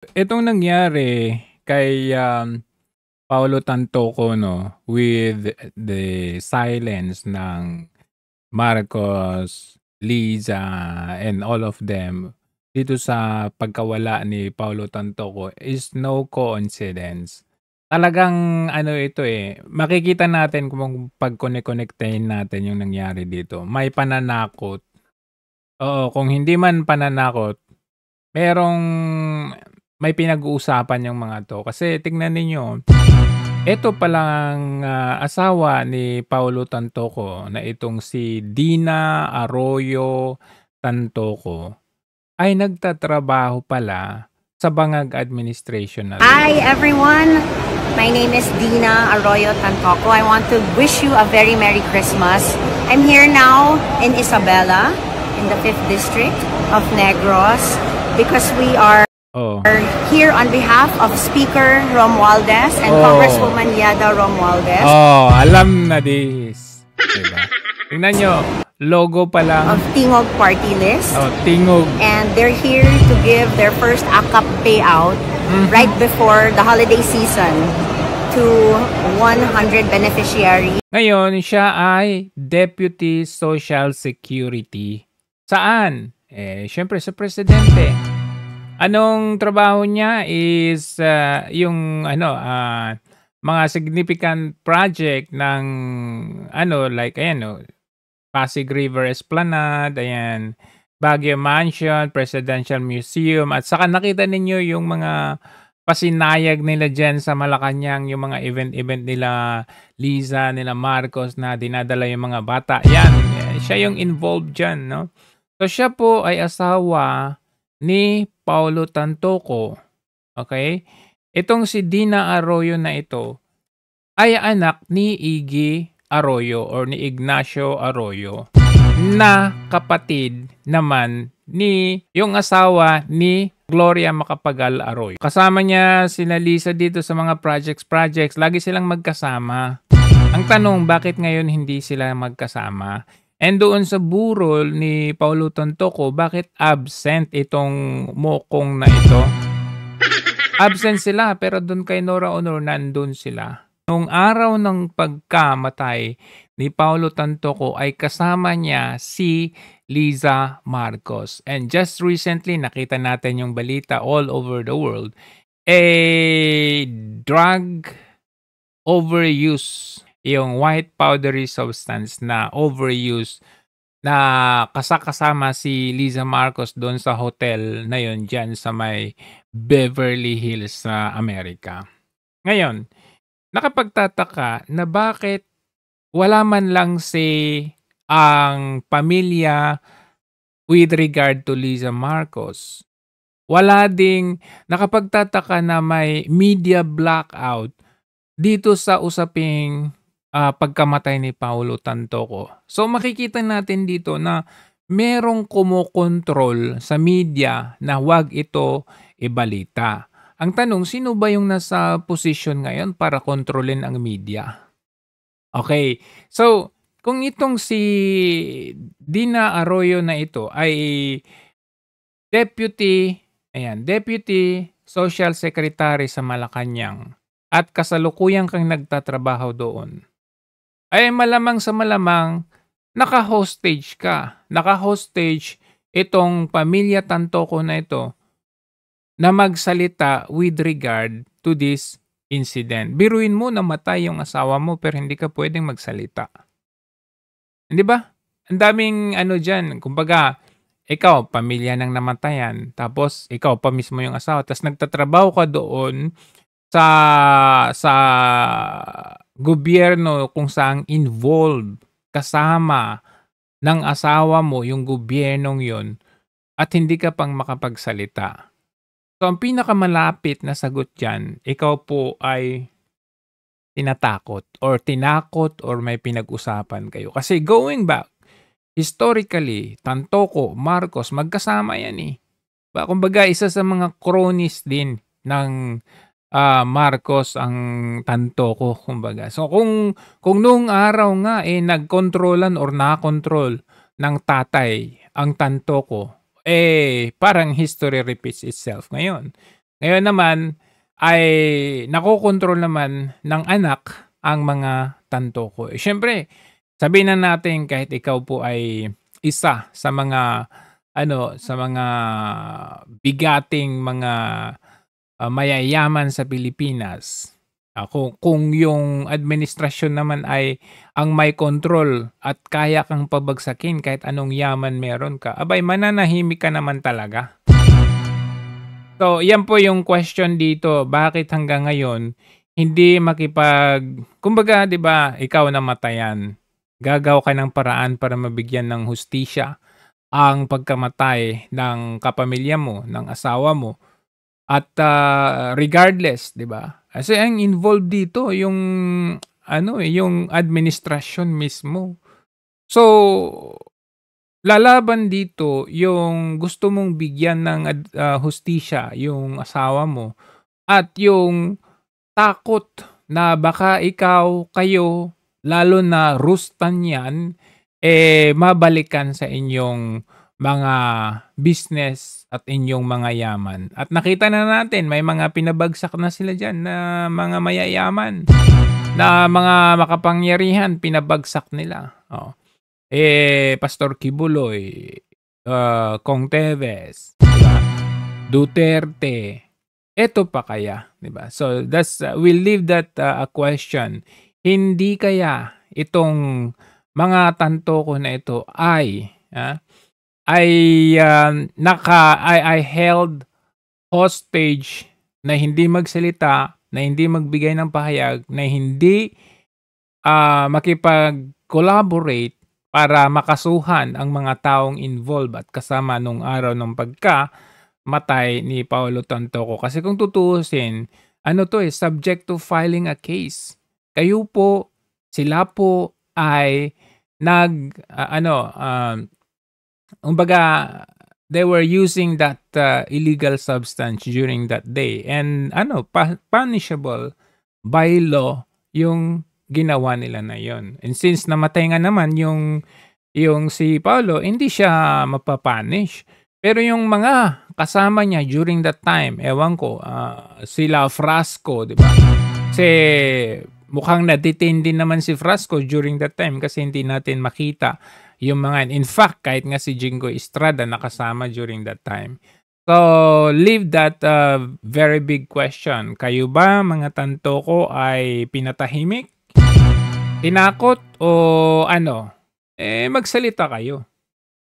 Itong nangyari kay, Paolo Tantoco 'no, with the silence ng Marcos, Liza, and all of them dito sa pagkawala ni Paolo Tantoco is no coincidence. Talagang ano ito, makikita natin kung pagkonek-konektahin natin yung nangyari dito, may pananakot. Oo, kung hindi man pananakot, merong may pinag-uusapan yung mga 'to. Kasi tingnan ninyo, eto palang, asawa ni Paulo Tantoco na itong si Dina Arroyo Tantoco ay nagtatrabaho pala sa Bangag Administration na Hi everyone, my name is Dina Arroyo Tantoco. I want to wish you a very Merry Christmas. I'm here now in Isabela, in the 5th District of Negros, because we are Oh, here on behalf of Speaker Romualdez and Oh. Congresswoman Yada Romualdez alam na this, 'di ba? Tingnan niyo, logo pa lang, of Tingog Party List. tingog. And they're here to give their first AKAP payout right before the holiday season to 100 beneficiaries. Ngayon, siya ay Deputy Social Security. Saan? Siyempre sa presidente. Anong trabaho niya is yung mga significant project ng like ayan no, Pasig River Esplanade, ayan, Baguio Mansion, Presidential Museum, at saka nakita ninyo yung mga pasinayag nila diyan sa Malacanang, yung mga event nila Liza, nila Marcos na dinadala yung mga bata. Yan, siya yung involved diyan, no? So siya po ay asawa ni Paulo Tantoco. Okay? Itong si Dina Arroyo na ito ay anak ni Iggy Arroyo or ni Ignacio Arroyo na kapatid naman ni yung asawa ni Gloria Macapagal Arroyo. Kasama niya sina Lisa dito sa mga projects. Lagi silang magkasama. Ang tanong, bakit ngayon hindi sila magkasama? And doon sa burol ni Paulo Tantoco, bakit absent itong mokong na ito? Absent sila, pero doon kay Nora Honor, nandun sila. Noong araw ng pagkamatay ni Paulo Tantoco ay kasama niya si Liza Marcos. And just recently, nakita natin yung balita all over the world, drug overuse, yung white powdery substance na overuse na kasama si Liza Marcos doon sa hotel na yun dyan sa may Beverly Hills sa Amerika. Ngayon, nakapagtataka na bakit wala man lang ang pamilya with regard to Liza Marcos. Wala ding nakapagtataka na may media blackout dito sa usaping pagkamatay ni Paulo Tantoco. So makikita natin dito na merong kumokontrol sa media na wag ito ibalita. Ang tanong, sino ba yung nasa posisyon ngayon para kontrolin ang media? Okay, so kung itong si Dina Arroyo na ito ay Deputy Social Secretary sa Malacanang at kasalukuyang kang nagtatrabaho doon, ay malamang sa malamang naka-hostage ka. Naka-hostage itong pamilya Tantoco na ito na magsalita with regard to this incident. Biruin mo, namatay yung asawa mo pero hindi ka pwedeng magsalita. Hindi ba? Ang daming dyan. Kumbaga, ikaw, pamilya ng namatayan. Tapos, ikaw pa mismo yung asawa. Tapos, nagtatrabaho ka doon sa gobyerno kung saan involved, kasama ng asawa mo yung gobyernong yon at hindi ka pang makapagsalita. So, ang pinakamalapit na sagot dyan, ikaw po ay tinakot or may pinag-usapan kayo. Kasi going back, historically, Tantoco, Marcos, magkasama yan Kumbaga, isa sa mga cronies din ng Marcos ang Tantoco, kumbaga. So, kung noong araw nga, nagkontrolan or nakontrol ng tatay ang Tantoco, parang history repeats itself ngayon. Ngayon naman ay nakokontrol naman ng anak ang mga tanto ko. Siyempre, sabihin na natin kahit ikaw po ay isa sa mga sa mga bigating mga mayayaman sa Pilipinas. Kung yung administrasyon naman ay ang may kontrol at kaya kang pabagsakin kahit anong yaman meron ka, abay mananahimik ka naman talaga. So, yan po yung question dito, bakit hanggang ngayon hindi kumbaga 'di ba, ikaw namatayan, gagawa ka ng paraan para mabigyan ng hustisya ang pagkamatay ng kapamilya mo, ng asawa mo at, regardless 'di ba? Kasi ang involved dito yung yung administrasyon mismo. So, lalaban dito yung gusto mong bigyan ng hustisya yung asawa mo at yung takot na baka kayo, lalo na rustan 'yan, mabalikan sa inyong mga business at inyong mga yaman. At nakita na natin may mga pinabagsak na sila diyan na mga mayayaman, na mga makapangyarihan pinabagsak nila, oo. Pastor Kibuloy, Kong Teves, 'di ba? Duterte, eto pa kaya, 'di ba? So we'll leave that a question. Hindi kaya itong mga tanto ko na ito ay held hostage na hindi magsalita, na hindi magbigay ng pahayag, na hindi makipag-collaborate para makasuhan ang mga taong involved at kasama nung araw ng pagkamatay ni Paulo Tantoco. Kasi kung tutuusin, subject to filing a case. Kayo po, sila po ay they were using that illegal substance during that day. And punishable by law yung ginawa nila na yon. And since namatay nga naman yung si Paulo, hindi siya mapapunish. Pero yung mga kasama niya during that time, ewan ko, sila Frasco, di ba? Kasi mukhang na-detain din naman si Frasco during that time kasi hindi natin makita yung mga, in fact, kahit nga si Jingo Estrada nakasama during that time. So, leave that very big question. Kayo ba, mga tanto ko, ay pinatahimik? Tinakot o magsalita kayo?